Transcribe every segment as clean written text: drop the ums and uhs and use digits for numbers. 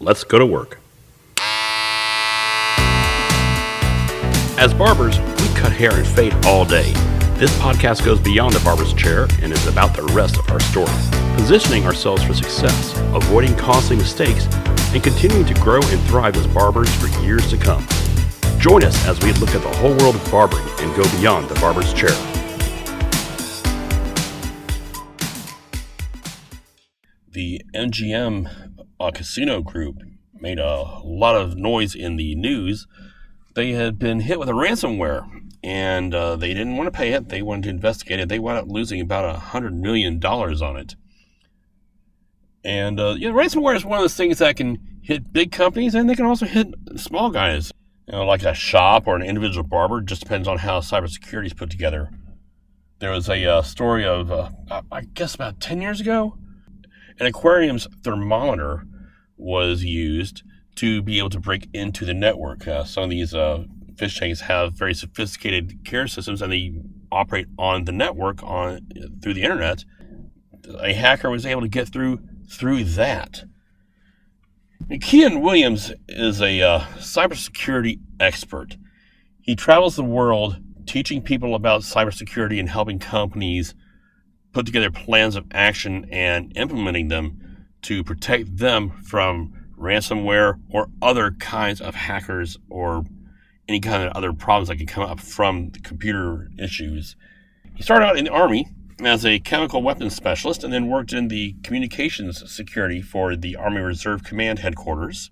Let's go to work. As barbers, we cut hair and fade all day. This podcast goes beyond the barber's chair and is about the rest of our story, positioning ourselves for success, avoiding costly mistakes, and continuing to grow and thrive as barbers for years to come. Join us as we look at the whole world of barbering and go beyond the barber's chair. The MGM casino group made a lot of noise in the news. They had been hit with a ransomware, and they didn't want to pay it. They wanted to investigate it. They wound up losing about $100 million on it. And ransomware is one of those things that can hit big companies, and they can also hit small guys. Like a shop or an individual barber. Just depends on how cybersecurity is put together. There was a story of, I guess about 10 years ago, an aquarium's thermometer was used to be able to break into the network. Some of these fish tanks have very sophisticated care systems, and they operate on the network through the internet. A hacker was able to get through that. Keya'an Williams is a cybersecurity expert. He travels the world teaching people about cybersecurity and helping companies put together plans of action and implementing them to protect them from ransomware or other kinds of hackers or any kind of other problems that can come up from the computer issues. He started out in the Army as a chemical weapons specialist and then worked in the communications security for the Army Reserve Command headquarters.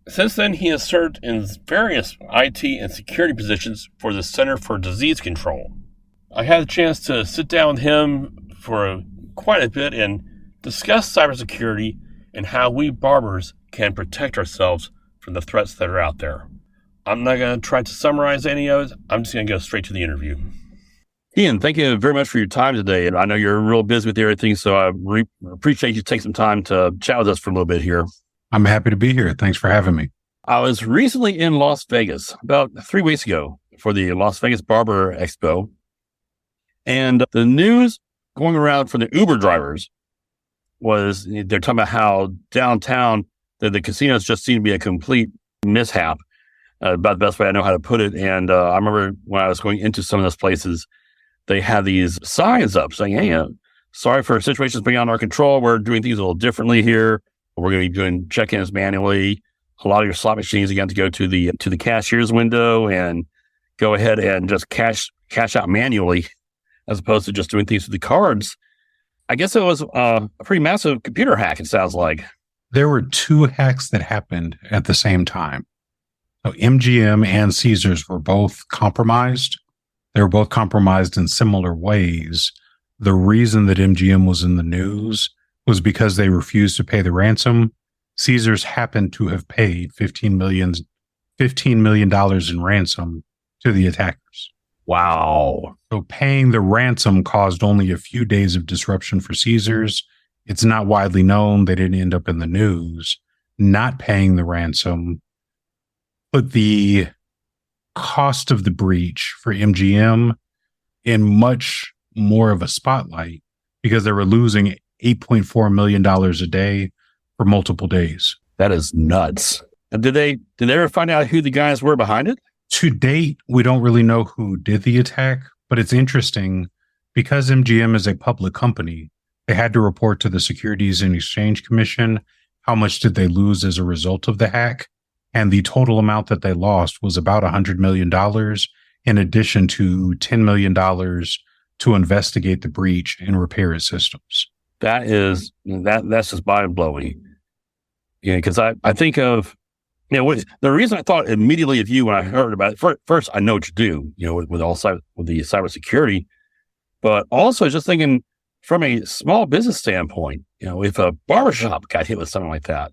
Since then, he has served in various IT and security positions for the Center for Disease Control. I had a chance to sit down with him for quite a bit and discuss cybersecurity and how we barbers can protect ourselves from the threats that are out there. I'm not going to try to summarize any of it. I'm just going to go straight to the interview. Ian, thank you very much for your time today. And I know you're real busy with everything, so I appreciate you taking some time to chat with us for a little bit here. I'm happy to be here. Thanks for having me. I was recently in Las Vegas about 3 weeks ago for the Las Vegas Barber Expo. And the news going around for the Uber drivers was they're talking about how downtown the casinos just seem to be a complete mishap, about the best way I know how to put it. And I remember when I was going into some of those places, they had these signs up saying, hey, sorry for situations beyond our control. We're doing things a little differently here. We're going to be doing check-ins manually. A lot of your slot machines, you got to go to the cashier's window and go ahead and just cash out manually as opposed to just doing things with the cards. I guess it was a pretty massive computer hack, it sounds like. There were 2 hacks that happened at the same time. So MGM and Caesars were both compromised. They were both compromised in similar ways. The reason that MGM was in the news was because they refused to pay the ransom. Caesars happened to have paid $15 million in ransom to the attackers. Wow. So paying the ransom caused only a few days of disruption for Caesars. It's not widely known. They didn't end up in the news. Not paying the ransom put the cost of the breach for MGM in much more of a spotlight because they were losing $8.4 million a day for multiple days. That is nuts. And did they ever find out who the guys were behind it? To date, we don't really know who did the attack, but it's interesting because MGM is a public company. They had to report to the Securities and Exchange Commission how much did they lose as a result of the hack. And the total amount that they lost was about $100 million, in addition to $10 million to investigate the breach and repair its systems. That's just mind-blowing. Yeah, because I think of, the reason I thought immediately of you when I heard about it, first, I know what you do, with the cybersecurity, but also just thinking from a small business standpoint, if a barbershop got hit with something like that,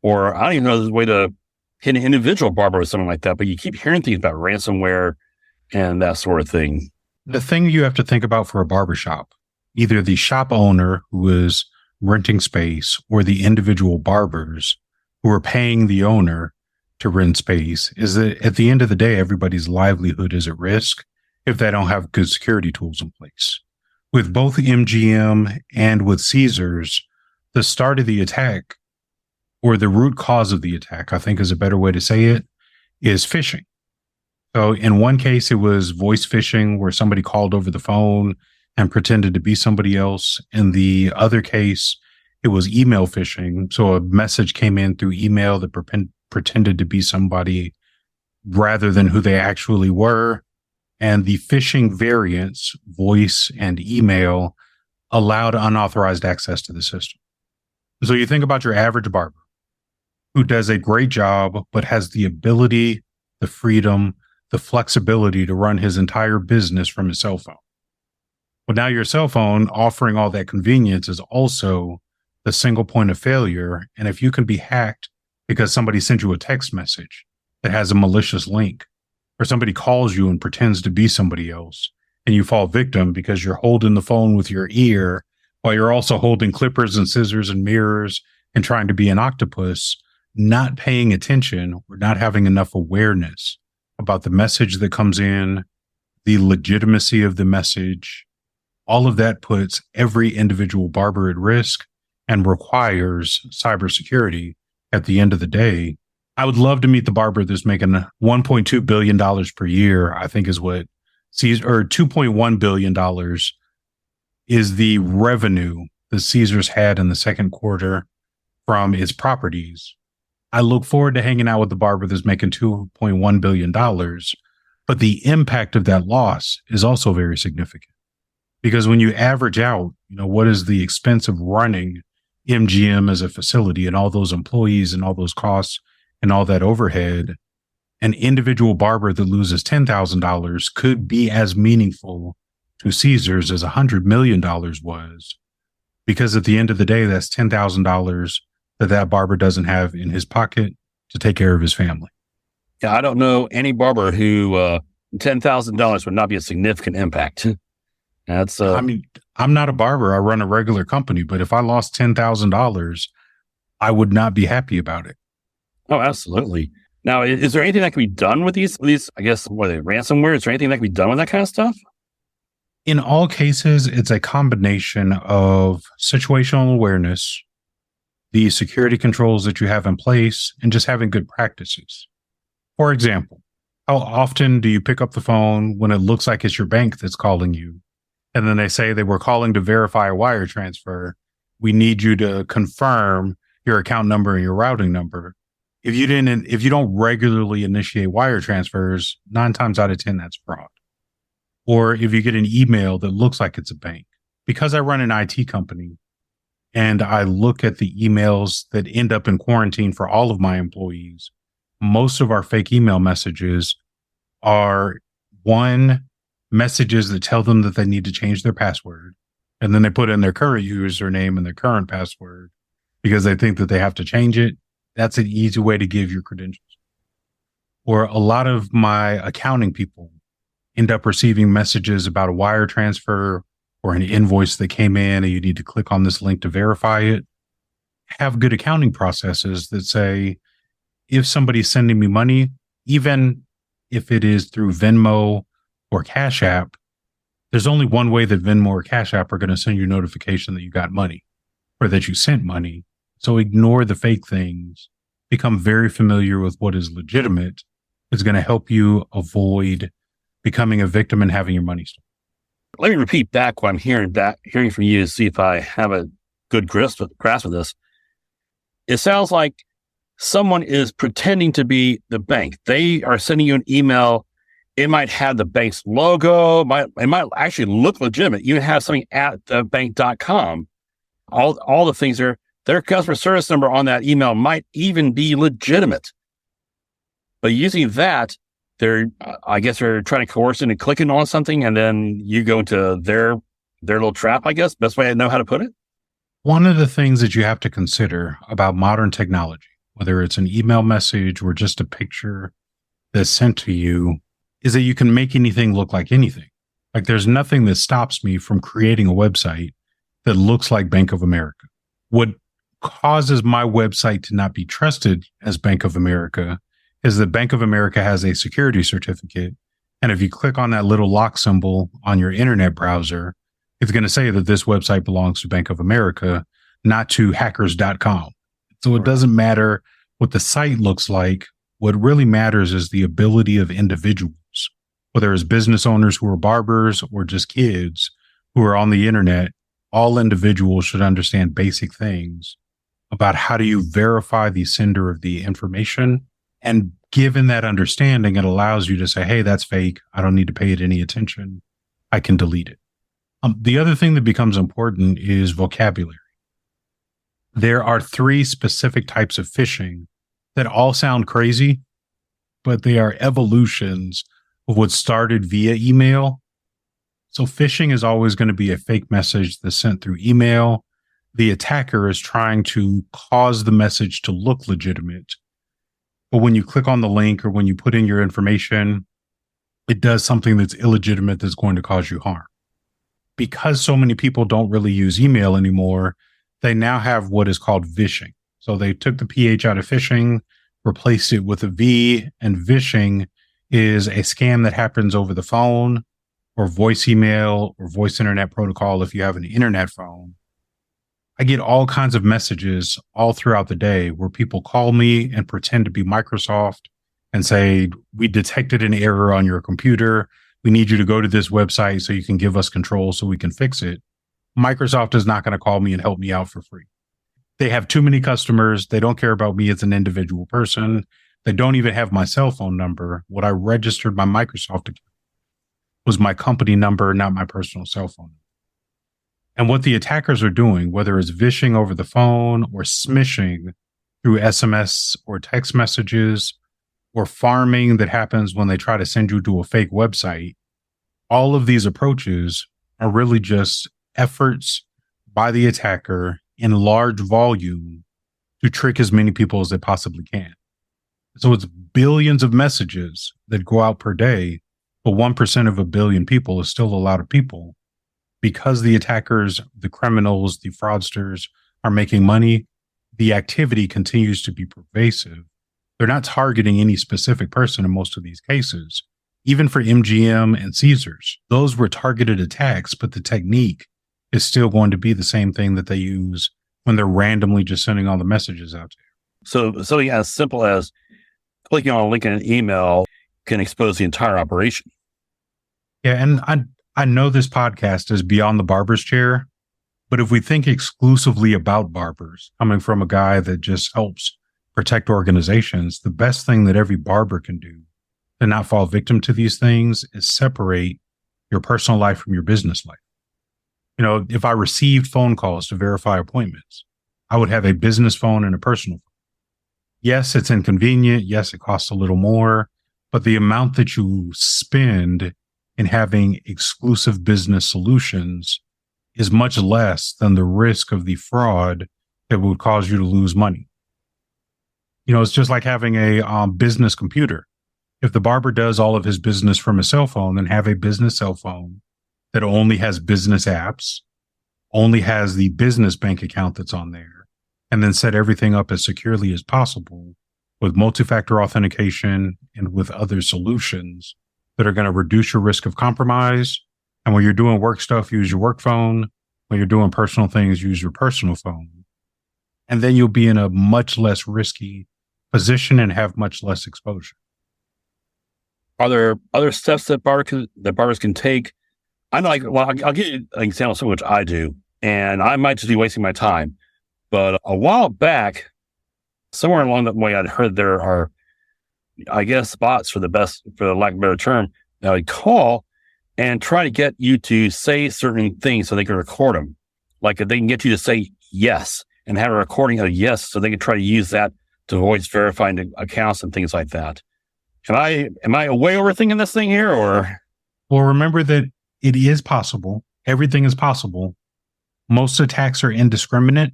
or I don't even know if there's a way to hit an individual barber with something like that, but you keep hearing things about ransomware and that sort of thing. The thing you have to think about for a barbershop, either the shop owner who is renting space or the individual barbers who are paying the owner to rent space, is that at the end of the day, everybody's livelihood is at risk if they don't have good security tools in place. With both MGM and with Caesars, the start of the attack or the root cause of the attack, I think is a better way to say it, is phishing. So in one case, it was voice phishing where somebody called over the phone and pretended to be somebody else. In the other case, it was email phishing. So a message came in through email that pretended to be somebody rather than who they actually were. And the phishing variants, voice and email, allowed unauthorized access to the system. So you think about your average barber who does a great job, but has the ability, the freedom, the flexibility to run his entire business from his cell phone. But now your cell phone offering all that convenience is also the single point of failure. And if you can be hacked because somebody sent you a text message that has a malicious link, or somebody calls you and pretends to be somebody else, and you fall victim because you're holding the phone with your ear while you're also holding clippers and scissors and mirrors and trying to be an octopus, not paying attention or not having enough awareness about the message that comes in, the legitimacy of the message, all of that puts every individual barber at risk and requires cybersecurity at the end of the day. I would love to meet the barber that's making $1.2 billion per year, I think is what $2.1 billion is the revenue that Caesars had in the second quarter from its properties. I look forward to hanging out with the barber that's making $2.1 billion, but the impact of that loss is also very significant. Because when you average out, what is the expense of running MGM as a facility and all those employees and all those costs and all that overhead, an individual barber that loses $10,000 could be as meaningful to Caesars as $100 million was, because at the end of the day, that's $10,000 that barber doesn't have in his pocket to take care of his family. Yeah, I don't know any barber who $10,000 would not be a significant impact. That's I'm not a barber. I run a regular company, but if I lost $10,000, I would not be happy about it. Oh, absolutely. Now, is there anything that can be done with these, I guess, what are they, ransomware? Is there anything that can be done with that kind of stuff? In all cases, it's a combination of situational awareness, the security controls that you have in place, and just having good practices. For example, how often do you pick up the phone when it looks like it's your bank that's calling you? And then they say they were calling to verify a wire transfer. We need you to confirm your account number and your routing number. If you don't regularly initiate wire transfers, 9 times out of 10, that's fraud. Or if you get an email that looks like it's a bank. Because I run an IT company and I look at the emails that end up in quarantine for all of my employees, most of our fake email messages are messages that tell them that they need to change their password. And then they put in their current username and their current password because they think that they have to change it. That's an easy way to give your credentials. Or a lot of my accounting people end up receiving messages about a wire transfer or an invoice that came in and you need to click on this link to verify it. Have good accounting processes that say, if somebody's sending me money, even if it is through Venmo or Cash App, there's only one way that Venmo or Cash App are going to send you a notification that you got money or that you sent money. So ignore the fake things, become very familiar with what is legitimate. It's going to help you avoid becoming a victim and having your money stolen. Let me repeat back what I'm hearing from you to see if I have a good grasp of this. It sounds like someone is pretending to be the bank. They are sending you an email. It might have the bank's logo. It might actually look legitimate. You have something at thebank.com. All the things there. Their customer service number on that email might even be legitimate. But using that, I guess they're trying to coerce into clicking on something, and then you go into their little trap, I guess. Best way I know how to put it. One of the things that you have to consider about modern technology, whether it's an email message or just a picture that's sent to you, is that you can make anything look like anything. Like there's nothing that stops me from creating a website that looks like Bank of America. What causes my website to not be trusted as Bank of America is that Bank of America has a security certificate. And if you click on that little lock symbol on your internet browser, it's going to say that this website belongs to Bank of America, not to hackers.com. So it doesn't matter what the site looks like. What really matters is the ability of individuals, whether it's business owners who are barbers or just kids who are on the internet. All individuals should understand basic things about how do you verify the sender of the information. And given that understanding, it allows you to say, hey, that's fake. I don't need to pay it any attention. I can delete it. The other thing that becomes important is vocabulary. There are 3 specific types of phishing that all sound crazy, but they are evolutions of what started via email. So phishing is always going to be a fake message that's sent through email. The attacker is trying to cause the message to look legitimate. But when you click on the link or when you put in your information, it does something that's illegitimate that's going to cause you harm. Because so many people don't really use email anymore, they now have what is called vishing. So they took the PH out of phishing, replaced it with a V, and vishing is a scam that happens over the phone or voice email or voice internet protocol if you have an internet phone. I get all kinds of messages all throughout the day where people call me and pretend to be Microsoft and say, we detected an error on your computer. We need you to go to this website so you can give us control so we can fix it. Microsoft is not going to call me and help me out for free. They have too many customers. They don't care about me as an individual person. They don't even have my cell phone number. What I registered my Microsoft account was my company number, not my personal cell phone. And what the attackers are doing, whether it's vishing over the phone or smishing through SMS or text messages or farming that happens when they try to send you to a fake website, all of these approaches are really just efforts by the attacker in large volume to trick as many people as they possibly can. So it's billions of messages that go out per day, but 1% of a billion people is still a lot of people. Because the attackers, the criminals, the fraudsters are making money, the activity continues to be pervasive. They're not targeting any specific person in most of these cases. Even for MGM and Caesars, those were targeted attacks, but the technique is still going to be the same thing that they use when they're randomly just sending all the messages out there. So something as simple as clicking on a link in an email can expose the entire operation. Yeah, and I know this podcast is beyond the barber's chair, but if we think exclusively about barbers, coming from a guy that just helps protect organizations, the best thing that every barber can do to not fall victim to these things is separate your personal life from your business life. You know, if I received phone calls to verify appointments, I would have a business phone and a personal phone. Yes, it's inconvenient. Yes, it costs a little more, but the amount that you spend in having exclusive business solutions is much less than the risk of the fraud that would cause you to lose money. You know, it's just like having a business computer. If the barber does all of his business from a cell phone, then have a business cell phone that only has business apps, only has the business bank account that's on there, and then set everything up as securely as possible with multi-factor authentication and with other solutions that are going to reduce your risk of compromise. And when you're doing work stuff, use your work phone. When you're doing personal things, use your personal phone. And then you'll be in a much less risky position and have much less exposure. Are there other steps that barbers can take? I know, I'll give you an example of something which I do, and I might just be wasting my time. But a while back, somewhere along the way, I'd heard there are, I guess, bots for the lack of a better term, that would call and try to get you to say certain things so they can record them. Like if they can get you to say yes and have a recording of yes, so they can try to use that to voice verifying accounts and things like that. Am I way overthinking this thing here, or? Well, remember that it is possible. Everything is possible. Most attacks are indiscriminate,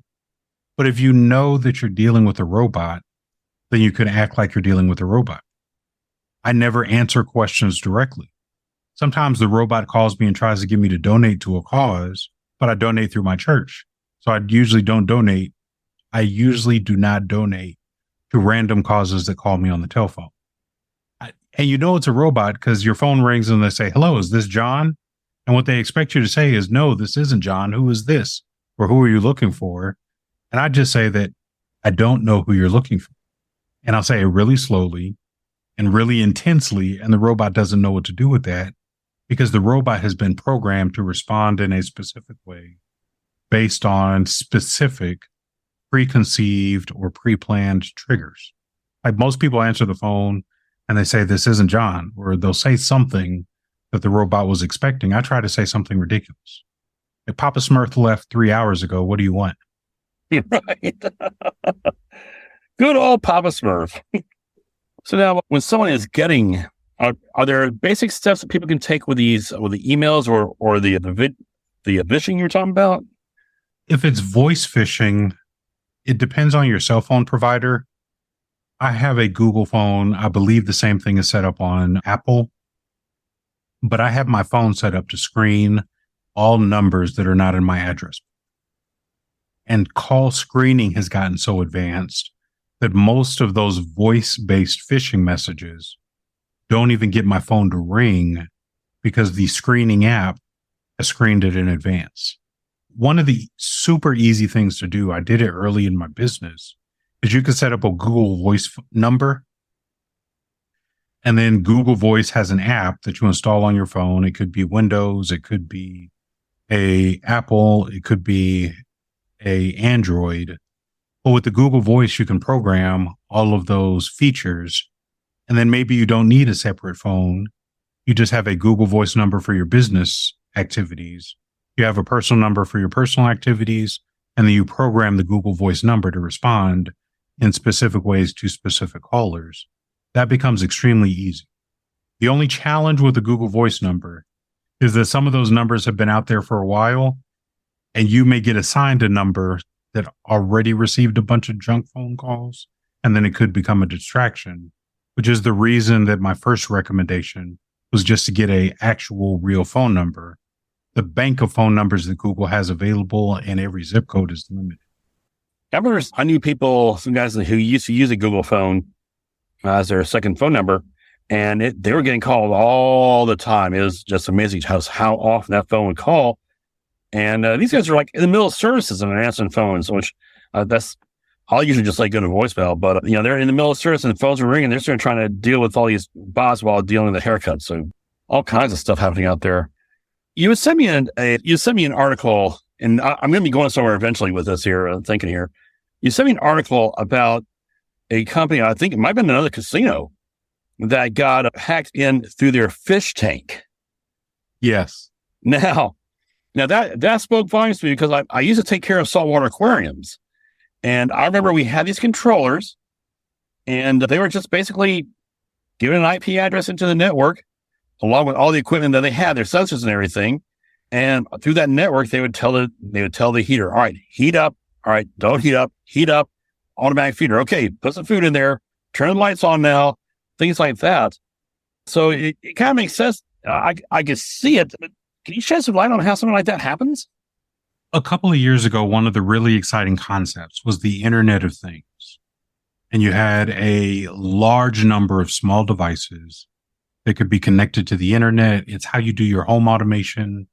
but if you know that you're dealing with a robot, then you can act like you're dealing with a robot. I never answer questions directly. Sometimes the robot calls me and tries to get me to donate to a cause, but I donate through my church. So I usually don't donate. I usually do not donate to random causes that call me on the telephone. And you know it's a robot because your phone rings and they say, hello, is this John? And what they expect you to say is, no, this isn't John. Who is this? Or who are you looking for? And I just say that I don't know who you're looking for. And I'll say it really slowly and really intensely. And the robot doesn't know what to do with that because the robot has been programmed to respond in a specific way based on specific preconceived or pre-planned triggers. Like most people answer the phone and they say, this isn't John, or they'll say something that the robot was expecting. I try to say something ridiculous. If Papa Smurf left 3 hours ago, what do you want? Right. Good old Papa Smurf. So now when someone is getting, are there basic steps that people can take with the emails or the phishing you're talking about? If it's voice phishing, it depends on your cell phone provider. I have a Google phone. I believe the same thing is set up on Apple, but I have my phone set up to screen all numbers that are not in my address. And call screening has gotten so advanced that most of those voice-based phishing messages don't even get my phone to ring because the screening app has screened it in advance. One of the super easy things to do, I did it early in my business, is you can set up a Google Voice number. And then Google Voice has an app that you install on your phone. It could be Windows. It could be a Apple. It could be a Android. But with the Google Voice, you can program all of those features. And then maybe you don't need a separate phone. You just have a Google Voice number for your business activities. You have a personal number for your personal activities, and then you program the Google Voice number to respond in specific ways to specific callers. That becomes extremely easy. The only challenge with the Google Voice number is that some of those numbers have been out there for a while, and you may get assigned a number that already received a bunch of junk phone calls, and then it could become a distraction, which is the reason that my first recommendation was just to get a actual real phone number. The bank of phone numbers that Google has available in every zip code is limited. I knew people, some guys who used to use a Google phone as their second phone number, and they were getting called all the time. It was just amazing how often that phone would call. And these guys are like in the middle of services and they're answering phones, which I'll usually just go to voicemail, but they're in the middle of service and the phones are ringing. They're still trying to deal with all these bots while dealing with the haircuts. So all kinds of stuff happening out there. You would send me an article, and I'm going to be going somewhere eventually with this here. I'm thinking here. You sent me an article about a company. I think it might have been another casino that got hacked in through their fish tank. Yes. Now that spoke volumes to me because I used to take care of saltwater aquariums, and I remember we had these controllers, and they were just basically giving an IP address into the network, along with all the equipment that they had, their sensors and everything. And through that network, they would tell the heater, all right, heat up. All right, don't heat up, automatic feeder. Okay, put some food in there, turn the lights on now, things like that. So it kind of makes sense. I can see it. But can you shed some light on how something like that happens? A couple of years ago, one of the really exciting concepts was the Internet of Things. And you had a large number of small devices that could be connected to the internet. It's how you do your home automation.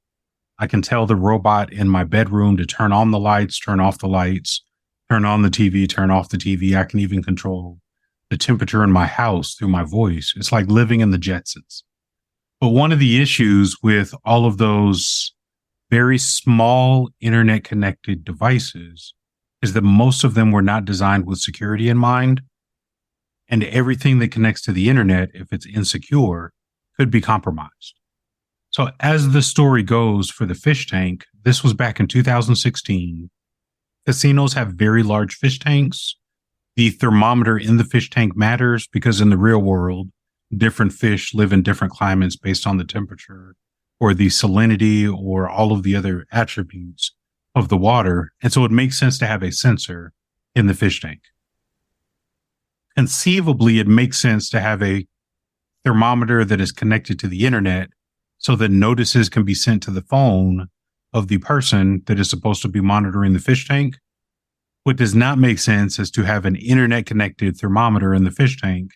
I can tell the robot in my bedroom to turn on the lights, turn off the lights, turn on the TV, turn off the TV. I can even control the temperature in my house through my voice. It's like living in the Jetsons. But one of the issues with all of those very small internet connected devices is that most of them were not designed with security in mind. And everything that connects to the internet, if it's insecure, could be compromised. So as the story goes for the fish tank, this was back in 2016. Casinos have very large fish tanks. The thermometer in the fish tank matters because in the real world, different fish live in different climates based on the temperature or the salinity or all of the other attributes of the water. And so it makes sense to have a sensor in the fish tank. Conceivably, it makes sense to have a thermometer that is connected to the internet so that notices can be sent to the phone of the person that is supposed to be monitoring the fish tank. What does not make sense is to have an internet connected thermometer in the fish tank,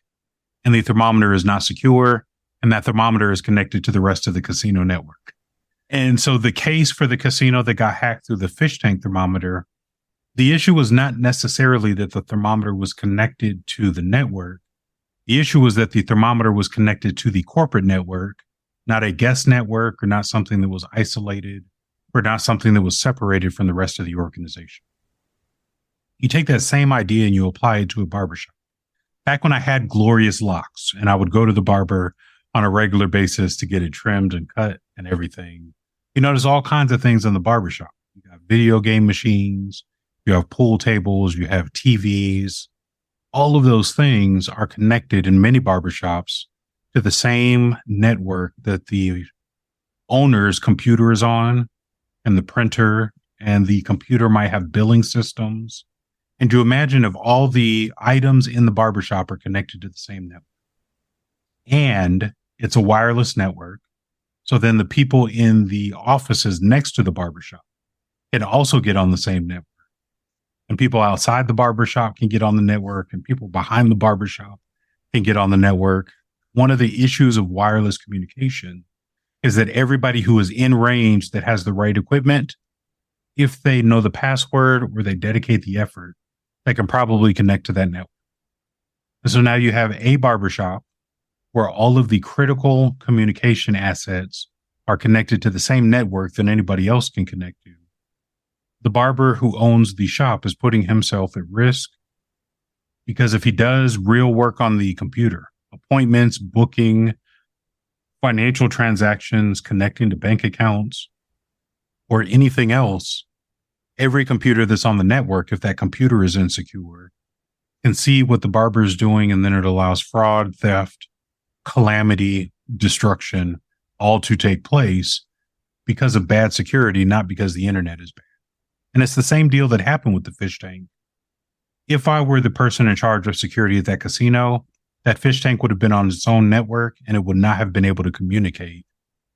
and the thermometer is not secure, and that thermometer is connected to the rest of the casino network. And so the case for the casino that got hacked through the fish tank thermometer The issue was not necessarily that the thermometer was connected to the network. The issue was that the thermometer was connected to the corporate network, not a guest network, or not something that was isolated, or not something that was separated from the rest of the organization. You take that same idea and you apply it to a barbershop. Back when I had glorious locks and I would go to the barber on a regular basis to get it trimmed and cut and everything, you notice all kinds of things in the barbershop. You got video game machines, you have pool tables, you have TVs. All of those things are connected in many barbershops to the same network that the owner's computer is on, and the printer and the computer might have billing systems. And you imagine if all the items in the barbershop are connected to the same network. And it's a wireless network. So then the people in the offices next to the barbershop can also get on the same network. And people outside the barbershop can get on the network, and people behind the barbershop can get on the network. One of the issues of wireless communication is that everybody who is in range that has the right equipment, if they know the password or they dedicate the effort, they can probably connect to that network. And so now you have a barbershop where all of the critical communication assets are connected to the same network that anybody else can connect to. The barber who owns the shop is putting himself at risk because if he does real work on the computer, appointments, booking, financial transactions, connecting to bank accounts, or anything else, every computer that's on the network, if that computer is insecure, can see what the barber is doing, and then it allows fraud, theft, calamity, destruction, all to take place because of bad security, not because the internet is bad. And it's the same deal that happened with the fish tank. If I were the person in charge of security at that casino, that fish tank would have been on its own network, and it would not have been able to communicate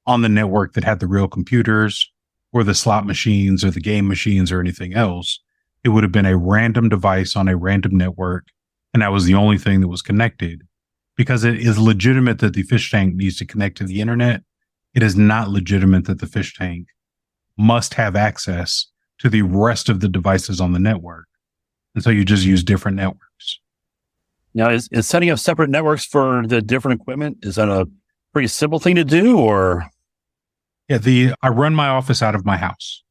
on the network that had the real computers or the slot machines or the game machines or anything else. It would have been a random device on a random network, and that was the only thing that was connected. Because it is legitimate that the fish tank needs to connect to the internet, it is not legitimate that the fish tank must have access to the rest of the devices on the network. And so you just use different networks. Now, is setting up separate networks for the different equipment, is that a pretty simple thing to do, or? Yeah, I run my office out of my house.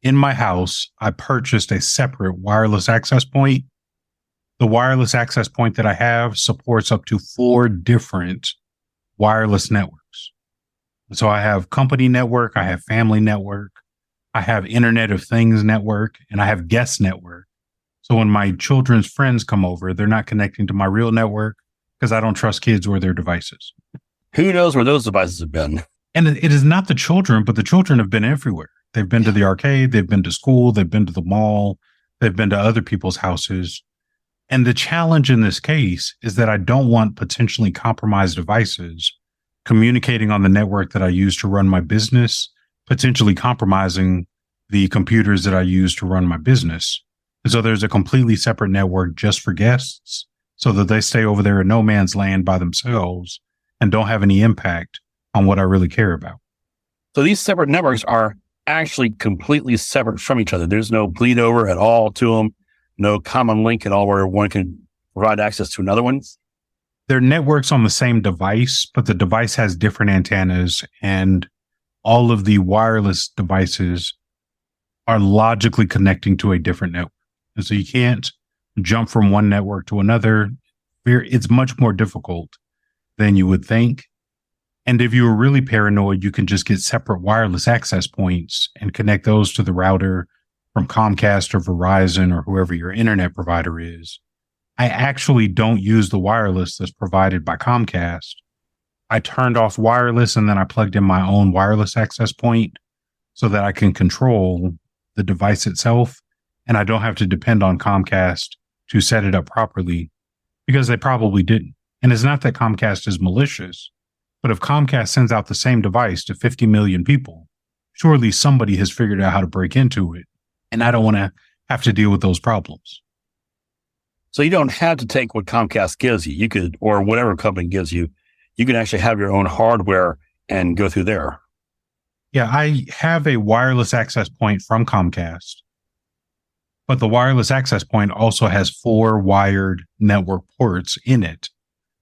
In my house, I purchased a separate wireless access point. The wireless access point that I have supports up to 4 different wireless networks. So I have company network, I have family network, I have Internet of Things network, and I have guest network. So when my children's friends come over, they're not connecting to my real network because I don't trust kids or their devices. Who knows where those devices have been? And it is not the children, but the children have been everywhere. They've been to the arcade, they've been to school, they've been to the mall, they've been to other people's houses. And the challenge in this case is that I don't want potentially compromised devices communicating on the network that I use to run my business, potentially compromising the computers that I use to run my business. And so there's a completely separate network just for guests so that they stay over there in no man's land by themselves and don't have any impact on what I really care about. So these separate networks are actually completely separate from each other. There's no bleed over at all to them, no common link at all where one can provide access to another one. They're networks on the same device, but the device has different antennas, and all of the wireless devices are logically connecting to a different network. And so you can't jump from one network to another. It's much more difficult than you would think. And if you were really paranoid, you can just get separate wireless access points and connect those to the router from Comcast or Verizon or whoever your internet provider is. I actually don't use the wireless that's provided by Comcast. I turned off wireless and then I plugged in my own wireless access point so that I can control the device itself. And I don't have to depend on Comcast to set it up properly because they probably didn't. And it's not that Comcast is malicious, but if Comcast sends out the same device to 50 million people, surely somebody has figured out how to break into it. And I don't want to have to deal with those problems. So you don't have to take what Comcast gives you. You could, or whatever company gives you, you can actually have your own hardware and go through there. Yeah, I have a wireless access point from Comcast. But the wireless access point also has 4 wired network ports in it.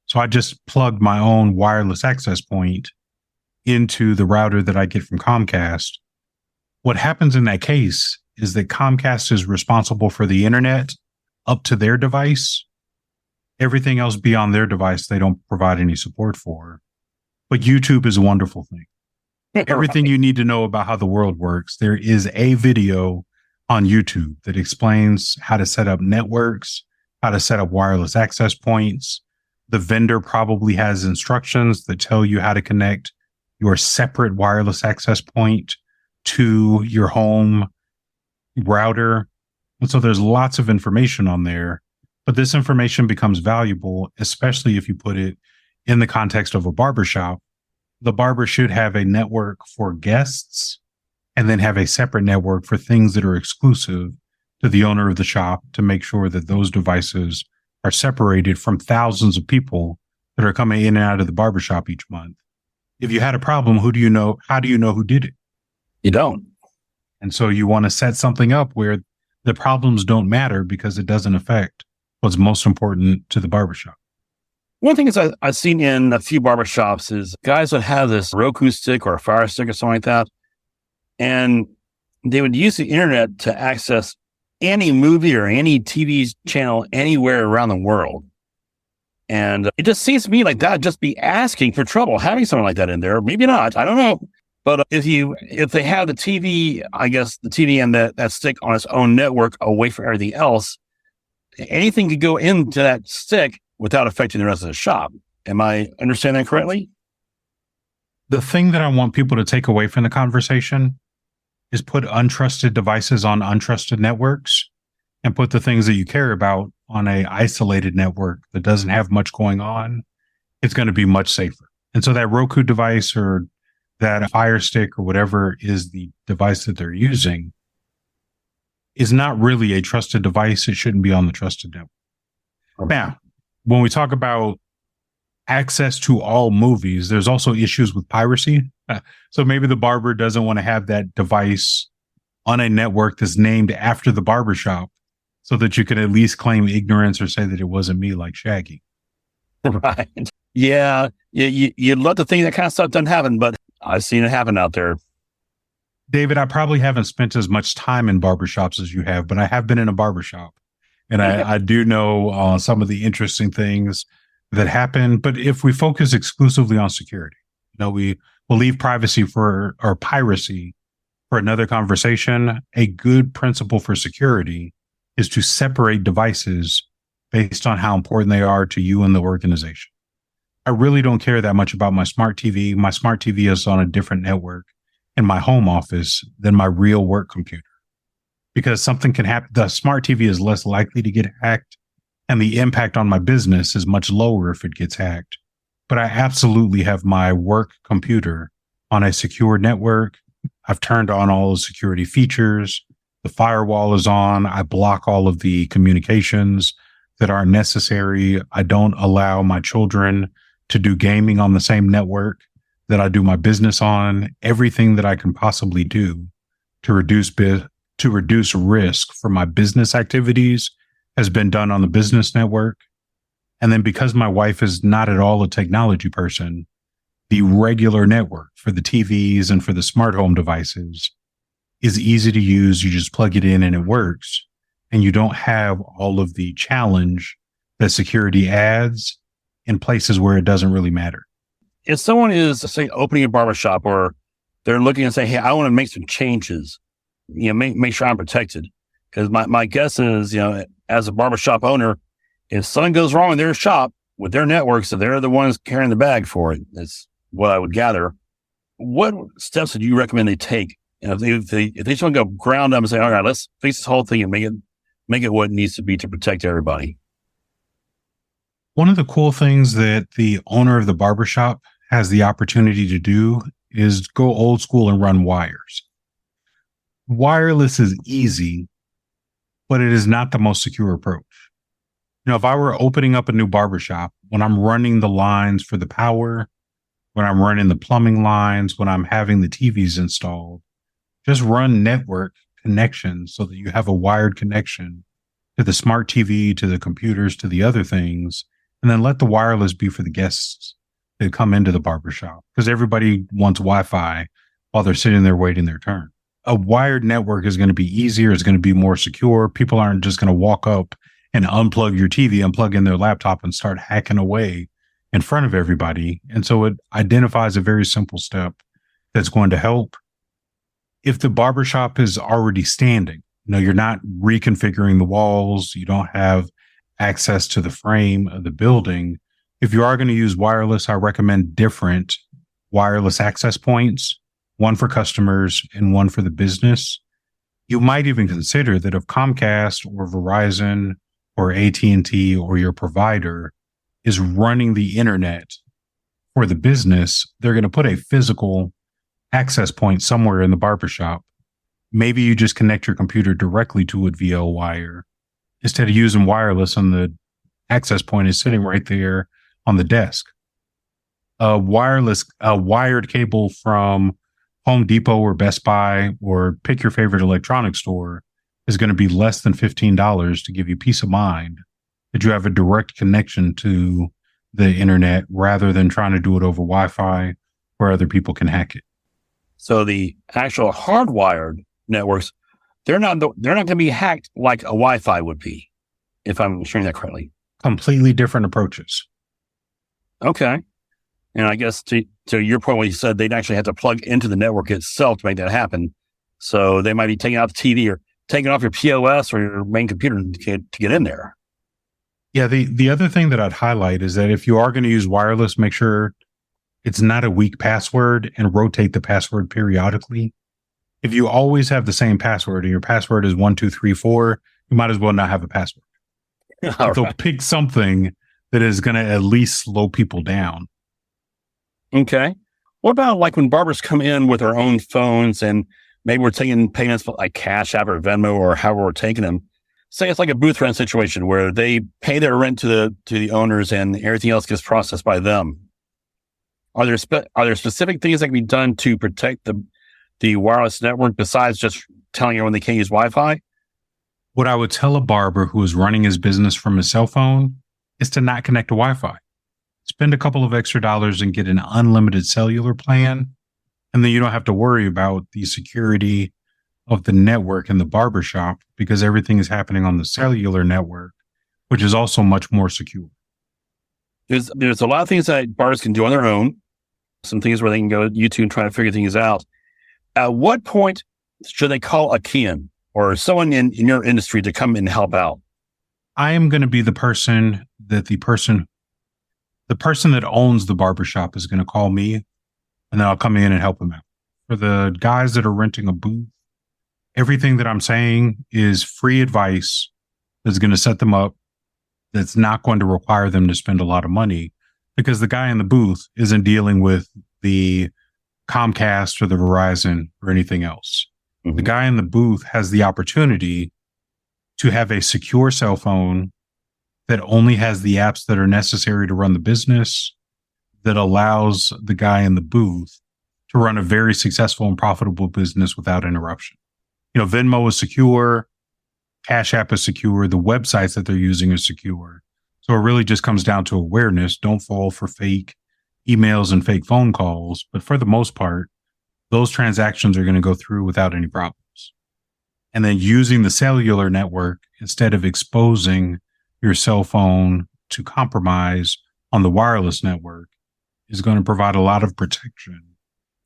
So I just plugged my own wireless access point into the router that I get from Comcast. What happens in that case is that Comcast is responsible for the internet up to their device. Everything else beyond their device, they don't provide any support for. But YouTube is a wonderful thing. Everything you need to know about how the world works, there is a video on YouTube that explains how to set up networks, how to set up wireless access points. The vendor probably has instructions that tell you how to connect your separate wireless access point to your home router. And so there's lots of information on there, but this information becomes valuable, especially if you put it in the context of a barbershop. The barber should have a network for guests and then have a separate network for things that are exclusive to the owner of the shop to make sure that those devices are separated from thousands of people that are coming in and out of the barbershop each month. If you had a problem, who do you know? How do you know who did it? You don't. And so you want to set something up where the problems don't matter because it doesn't affect what's most important to the barbershop. One thing is I've seen in a few barbershops is guys would have this Roku stick or a Fire Stick or something like that, and they would use the internet to access any movie or any TV channel anywhere around the world. And it just seems to me like that would just be asking for trouble, having something like that in there. Maybe not. I don't know. But if they have the TV, I guess the TV and that stick on its own network away from everything else, anything could go into that stick without affecting the rest of the shop. Am I understanding that correctly? The thing that I want people to take away from the conversation is put untrusted devices on untrusted networks and put the things that you care about on a isolated network that doesn't have much going on. It's going to be much safer. And so that Roku device or that Fire Stick or whatever is the device that they're using is not really a trusted device. It shouldn't be on the trusted network. Okay. Now, when we talk about access to all movies, there's also issues with piracy. So maybe the barber doesn't want to have that device on a network that's named after the barbershop so that you can at least claim ignorance or say that it wasn't me like Shaggy. Right. Yeah. You'd love to think that kind of stuff doesn't happen, but I've seen it happen out there. David, I probably haven't spent as much time in barbershops as you have, but I have been in a barbershop. And I do know some of the interesting things that happen. But if we focus exclusively on security, we'll leave privacy or piracy for another conversation. A good principle for security is to separate devices based on how important they are to you and the organization. I really don't care that much about my smart TV. My smart TV is on a different network in my home office than my real work computer, because something can happen. The smart TV is less likely to get hacked, and the impact on my business is much lower if it gets hacked. But I absolutely have my work computer on a secure network. I've turned on all the security features. The firewall is on. I block all of the communications that aren't necessary. I don't allow my children to do gaming on the same network that I do my business on. Everything that I can possibly do to reduce risk for my business activities has been done on the business network. And then because my wife is not at all a technology person, the regular network for the TVs and for the smart home devices is easy to use. You just plug it in and it works. And you don't have all of the challenge that security adds in places where it doesn't really matter. If someone is, say, opening a barbershop, or they're looking and say, hey, I want to make some changes, make sure I'm protected. Because my guess is, as a barbershop owner, if something goes wrong in their shop with their network, so they're the ones carrying the bag for it. That's what I would gather. What steps would you recommend they take? If they just want to go ground up and say, all right, let's fix this whole thing and make it what it needs to be to protect everybody. One of the cool things that the owner of the barbershop has the opportunity to do is go old school and run wires. Wireless is easy, but it is not the most secure approach. If I were opening up a new barbershop, when I'm running the lines for the power, when I'm running the plumbing lines, when I'm having the TVs installed, just run network connection so that you have a wired connection to the smart TV, to the computers, to the other things, and then let the wireless be for the guests that come into the barbershop, because everybody wants Wi-Fi while they're sitting there waiting their turn. A wired network is going to be easier. It's going to be more secure. People aren't just going to walk up and unplug your TV, unplug in their laptop and start hacking away in front of everybody. And so it identifies a very simple step that's going to help. If the barbershop is already standing, you're not reconfiguring the walls, you don't have access to the frame of the building. If you are going to use wireless, I recommend different wireless access points, one for customers and one for the business. You might even consider that if Comcast or Verizon or AT&T or your provider is running the internet for the business, they're going to put a physical access point somewhere in the barbershop. Maybe you just connect your computer directly to it via a wire instead of using wireless, and the access point is sitting right there on the desk. A wired cable from Home Depot or Best Buy or pick your favorite electronics store is going to be less than $15 to give you peace of mind that you have a direct connection to the internet rather than trying to do it over Wi-Fi where other people can hack it. So the actual hardwired networks, they're not going to be hacked like a Wi-Fi would be, if I'm sharing that correctly. Completely different approaches. Okay. And I guess to your point, when you said they'd actually have to plug into the network itself to make that happen. So they might be taking out the TV or taking off your POS or your main computer to get in there. Yeah. The other thing that I'd highlight is that if you are going to use wireless, make sure it's not a weak password and rotate the password periodically. If you always have the same password and your password is 1234, you might as well not have a password. So Right. pick something that is going to at least slow people down. Okay. What about like when barbers come in with their own phones and maybe we're taking payments like Cash App or Venmo or however we're taking them? Say it's like a booth rent situation where they pay their rent to the owners and everything else gets processed by them. Are there specific things that can be done to protect the wireless network besides just telling everyone they can't use Wi-Fi? What I would tell a barber who is running his business from his cell phone is to not connect to Wi-Fi. Spend a couple of extra dollars and get an unlimited cellular plan. And then you don't have to worry about the security of the network in the barbershop because everything is happening on the cellular network, which is also much more secure. There's a lot of things that barbers can do on their own. Some things where they can go to YouTube and try to figure things out. At what point should they call a Keya'an or someone in your industry to come and help out? I am going to be the person that the person that owns the barbershop is going to call me, and then I'll come in and help them out. For the guys that are renting a booth, everything that I'm saying is free advice that's going to set them up, that's not going to require them to spend a lot of money, because the guy in the booth isn't dealing with the Comcast or the Verizon or anything else. Mm-hmm. The guy in the booth has the opportunity to have a secure cell phone that only has the apps that are necessary to run the business, that allows the guy in the booth to run a very successful and profitable business without interruption. Venmo is secure, Cash App is secure, the websites that they're using are secure. So it really just comes down to awareness. Don't fall for fake emails and fake phone calls. But for the most part, those transactions are going to go through without any problems. And then using the cellular network instead of exposing your cell phone to compromise on the wireless network is going to provide a lot of protection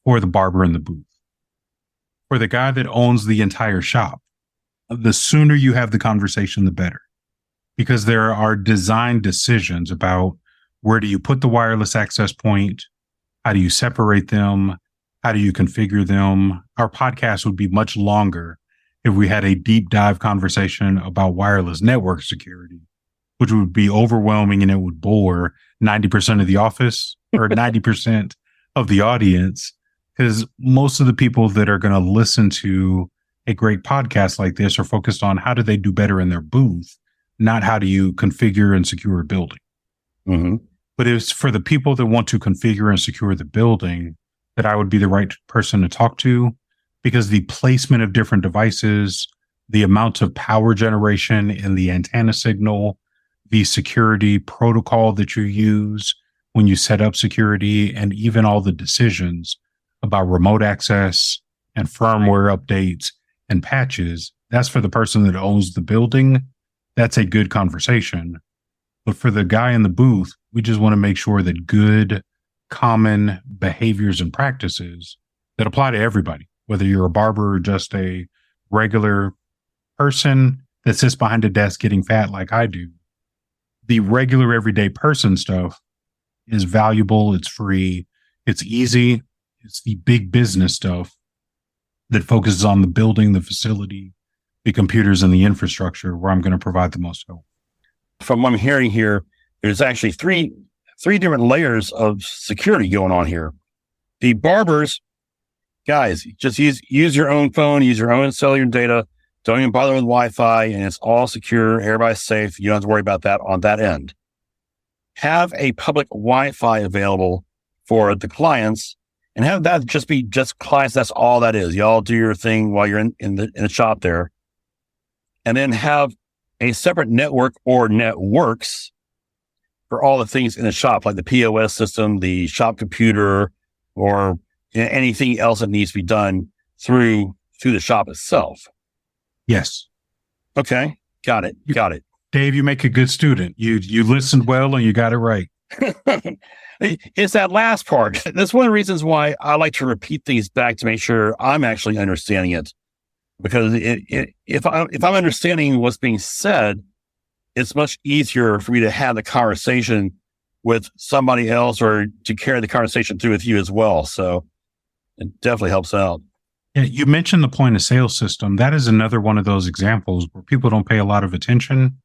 for the barber in the booth. For the guy that owns the entire shop, the sooner you have the conversation, the better. Because there are design decisions about where do you put the wireless access point? How do you separate them? How do you configure them? Our podcast would be much longer if we had a deep dive conversation about wireless network security, which would be overwhelming and it would bore 90% of the office or 90% of the audience, because most of the people that are going to listen to a great podcast like this are focused on how do they do better in their booth, not how do you configure and secure a building. Mm-hmm. But it's for the people that want to configure and secure the building that I would be the right person to talk to, because the placement of different devices, the amount of power generation in the antenna signal, the security protocol that you use when you set up security, and even all the decisions about remote access and firmware updates and patches, that's for the person that owns the building. That's a good conversation. But for the guy in the booth, we just want to make sure that good, common behaviors and practices that apply to everybody, whether you're a barber or just a regular person that sits behind a desk getting fat like I do. The regular everyday person stuff is valuable. It's free. It's easy. It's the big business stuff that focuses on the building, the facility, the computers, and the infrastructure where I'm going to provide the most help. From what I'm hearing here, there's actually three different layers of security going on here. The barbers, guys, just use your own phone, use your own cellular data. Don't even bother with Wi-Fi, and it's all secure. Everybody's safe. You don't have to worry about that on that end. Have a public Wi-Fi available for the clients, and have that just be just clients. That's all that is. Y'all do your thing while you're in the shop there, and then have a separate network or networks for all the things in the shop, like the POS system, the shop computer, or anything else that needs to be done through the shop itself. Yes. Okay. Got it. Dave, you make a good student. You listened well and you got it right. It's that last part. That's one of the reasons why I like to repeat things back to make sure I'm actually understanding it. Because if I'm understanding what's being said, it's much easier for me to have the conversation with somebody else or to carry the conversation through with you as well. So it definitely helps out. Yeah, you mentioned the point of sale system. That is another one of those examples where people don't pay a lot of attention.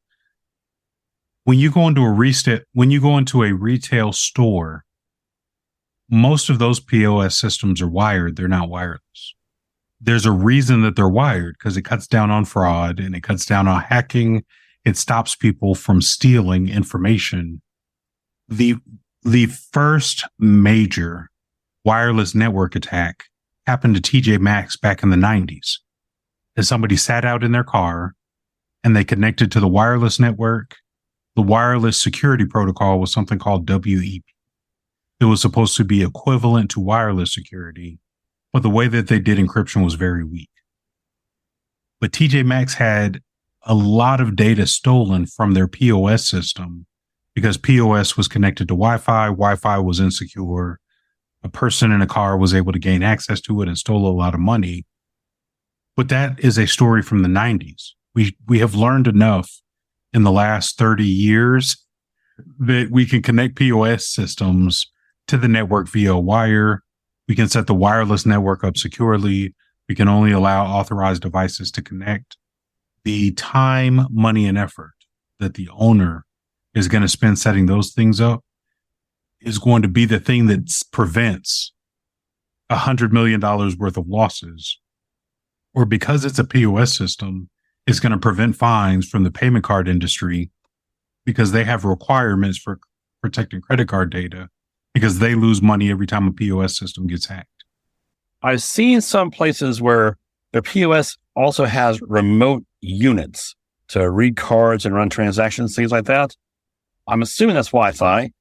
When you go into a retail store, most of those POS systems are wired. They're not wireless. There's a reason that they're wired, because it cuts down on fraud and it cuts down on hacking. It stops people from stealing information. The first major wireless network attack happened to TJ Maxx back in the 90s. As somebody sat out in their car and they connected to the wireless network. The wireless security protocol was something called WEP. It was supposed to be equivalent to wireless security, but the way that they did encryption was very weak. But TJ Maxx had a lot of data stolen from their POS system because POS was connected to Wi-Fi. Wi-Fi was insecure. A person in a car was able to gain access to it and stole a lot of money. But that is a story from the 90s. We have learned enough in the last 30 years that we can connect POS systems to the network via wire. We can set the wireless network up securely. We can only allow authorized devices to connect. The time, money, and effort that the owner is going to spend setting those things up is going to be the thing that prevents $100 million worth of losses. Or because it's a POS system, it's going to prevent fines from the payment card industry because they have requirements for protecting credit card data because they lose money every time a POS system gets hacked. I've seen some places where their POS also has remote units to read cards and run transactions, things like that. I'm assuming that's Wi-Fi.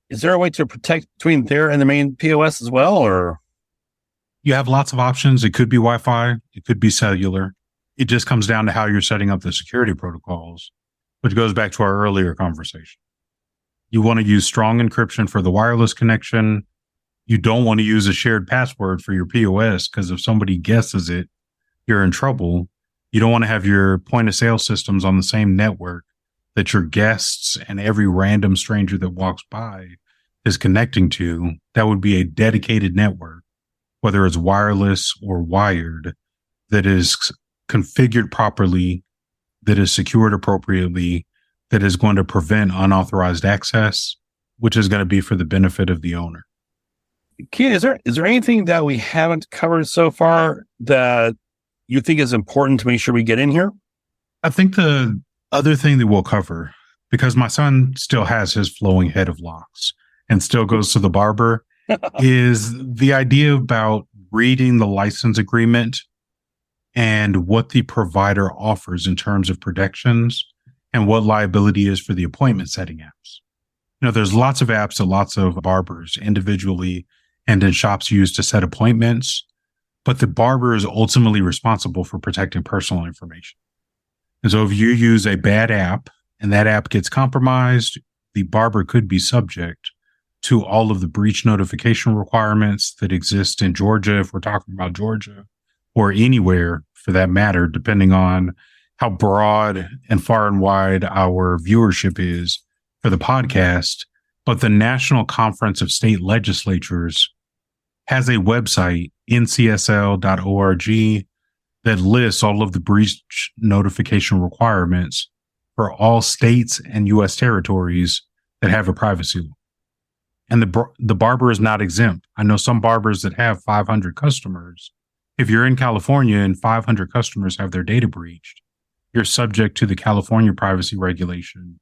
Is there a way to protect between there and the main POS as well, or? You have lots of options. It could be Wi-Fi. It could be cellular. It just comes down to how you're setting up the security protocols, which goes back to our earlier conversation. You want to use strong encryption for the wireless connection. You don't want to use a shared password for your POS because if somebody guesses it, you're in trouble. You don't want to have your point of sale systems on the same network that your guests and every random stranger that walks by is connecting to. That would be a dedicated network, whether it's wireless or wired, that is configured properly, that is secured appropriately, that is going to prevent unauthorized access, which is going to be for the benefit of the owner. Keya'an, is there anything that we haven't covered so far that you think is important to make sure we get in here? I think the other thing that we'll cover, because my son still has his flowing head of locks and still goes to the barber, is the idea about reading the license agreement and what the provider offers in terms of protections and what liability is for the appointment setting apps. There's lots of apps that lots of barbers individually and in shops use to set appointments, but the barber is ultimately responsible for protecting personal information. And so if you use a bad app and that app gets compromised, the barber could be subject to all of the breach notification requirements that exist in Georgia, if we're talking about Georgia, or anywhere for that matter, depending on how broad and far and wide our viewership is for the podcast. But the National Conference of State Legislatures has a website, ncsl.org, that lists all of the breach notification requirements for all states and U.S. territories that have a privacy law. And the barber is not exempt. I know some barbers that have 500 customers. If you're in California and 500 customers have their data breached, you're subject to the California privacy regulation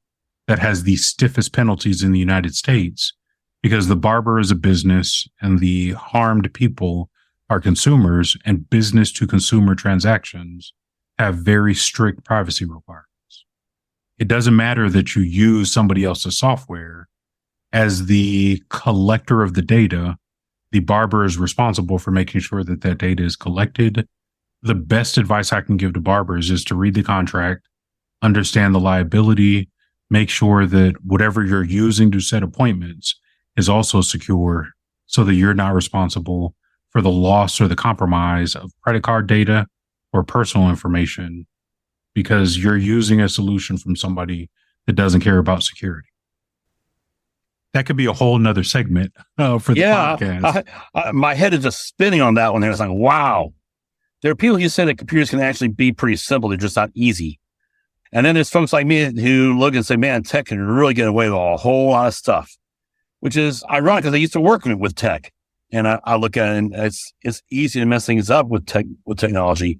that has the stiffest penalties in the United States, because the barber is a business and the harmed people are consumers, and business to consumer transactions have very strict privacy requirements. It doesn't matter that you use somebody else's software. As the collector of the data, the barber is responsible for making sure that that data is collected. The best advice I can give to barbers is to read the contract, understand the liability, make sure that whatever you're using to set appointments is also secure so that you're not responsible for the loss or the compromise of credit card data or personal information because you're using a solution from somebody that doesn't care about security. That could be a whole nother segment for the podcast. My head is just spinning on that one. And it's like, wow. There are people who say that computers can actually be pretty simple. They're just not easy. And then there's folks like me who look and say, man, tech can really get away with a whole lot of stuff, which is ironic because I used to work with tech. And I look at it and it's easy to mess things up with technology.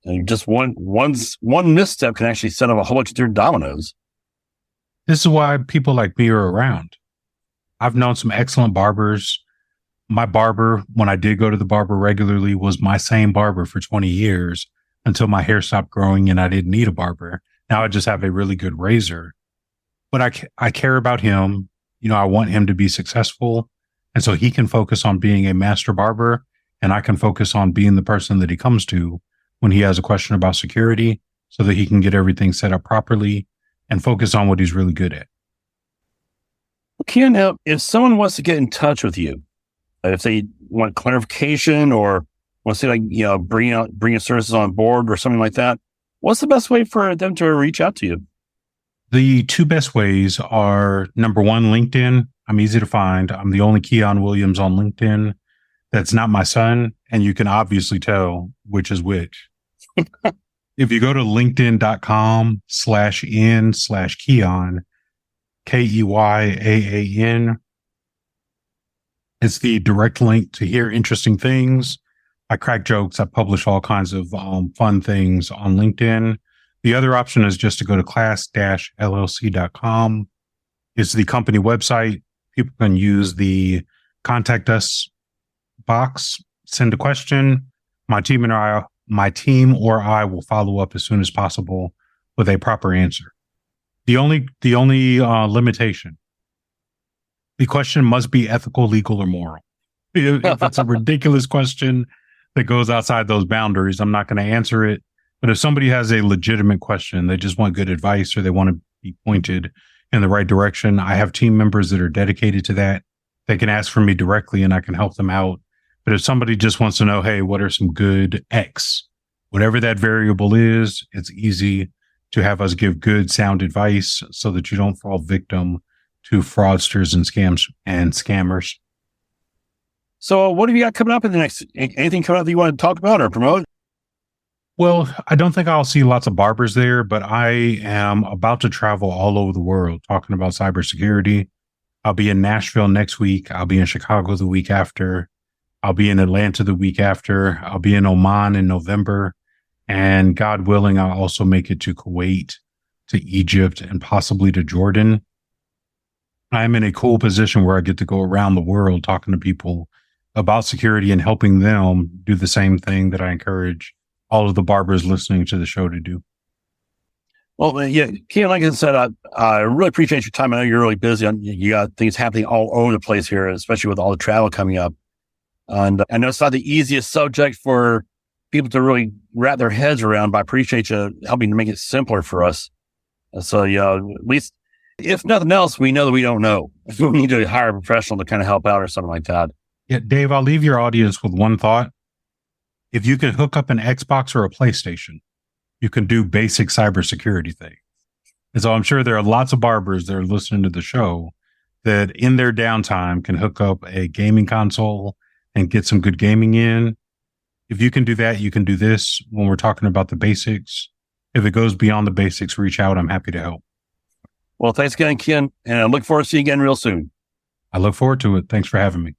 And just one misstep can actually set up a whole bunch of different dominoes. This is why people like me are around. I've known some excellent barbers. My barber, when I did go to the barber regularly, was my same barber for 20 years until my hair stopped growing and I didn't need a barber. Now I just have a really good razor. But I care about him. I want him to be successful. And so he can focus on being a master barber, and I can focus on being the person that he comes to when he has a question about security so that he can get everything set up properly and focus on what he's really good at. Keya'an, if someone wants to get in touch with you, if they want clarification or want to say bring your services on board or something like that, what's the best way for them to reach out to you? The two best ways are, number one, LinkedIn. I'm easy to find. I'm the only Keya'an Williams on LinkedIn that's not my son, and you can obviously tell which is which. If you go to linkedin.com/n/Keya'an, Keyaan, it's the direct link to hear interesting things. I crack jokes. I publish all kinds of fun things on LinkedIn. The other option is just to go to class-llc.com. It's the company website. People can use the contact us box, send a question. My team or I will follow up as soon as possible with a proper answer. The only limitation, the question must be ethical, legal, or moral. If it's a ridiculous question that goes outside those boundaries, I'm not going to answer it. But if somebody has a legitimate question, they just want good advice or they want to be pointed in the right direction, I have team members that are dedicated to that. They can ask for me directly and I can help them out. But if somebody just wants to know, hey, what are some good X? Whatever that variable is, it's easy to have us give good sound advice so that you don't fall victim to fraudsters and scammers. So what have you got coming up in the next, anything coming up that you want to talk about or promote? Well, I don't think I'll see lots of barbers there, but I am about to travel all over the world talking about cybersecurity. I'll be in Nashville next week. I'll be in Chicago the week after. I'll be in Atlanta the week after. I'll be in Oman in November. And God willing, I'll also make it to Kuwait, to Egypt, and possibly to Jordan. I'm in a cool position where I get to go around the world talking to people about security and helping them do the same thing that I encourage all of the barbers listening to the show to do. Well, yeah, Keya'an, like I said, I really appreciate your time. I know you're really busy. You got things happening all over the place here, especially with all the travel coming up. And I know it's not the easiest subject for people to really wrap their heads around, but I appreciate you helping to make it simpler for us. So, at least, if nothing else, we know that we don't know. We need to hire a professional to kind of help out or something like that. Yeah, Dave, I'll leave your audience with one thought. If you can hook up an Xbox or a PlayStation, you can do basic cybersecurity things. And so I'm sure there are lots of barbers that are listening to the show that in their downtime can hook up a gaming console and get some good gaming in. If you can do that, you can do this when we're talking about the basics. If it goes beyond the basics, reach out. I'm happy to help. Well, thanks again, Ken, and I look forward to seeing you again real soon. I look forward to it. Thanks for having me.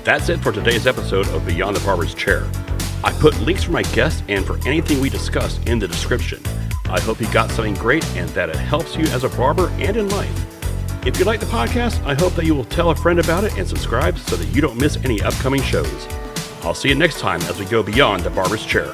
That's it for today's episode of Beyond the Barber's Chair. I put links for my guests and for anything we discussed in the description. I hope you got something great and that it helps you as a barber and in life. If you like the podcast, I hope that you will tell a friend about it and subscribe so that you don't miss any upcoming shows. I'll see you next time as we go beyond the barber's chair.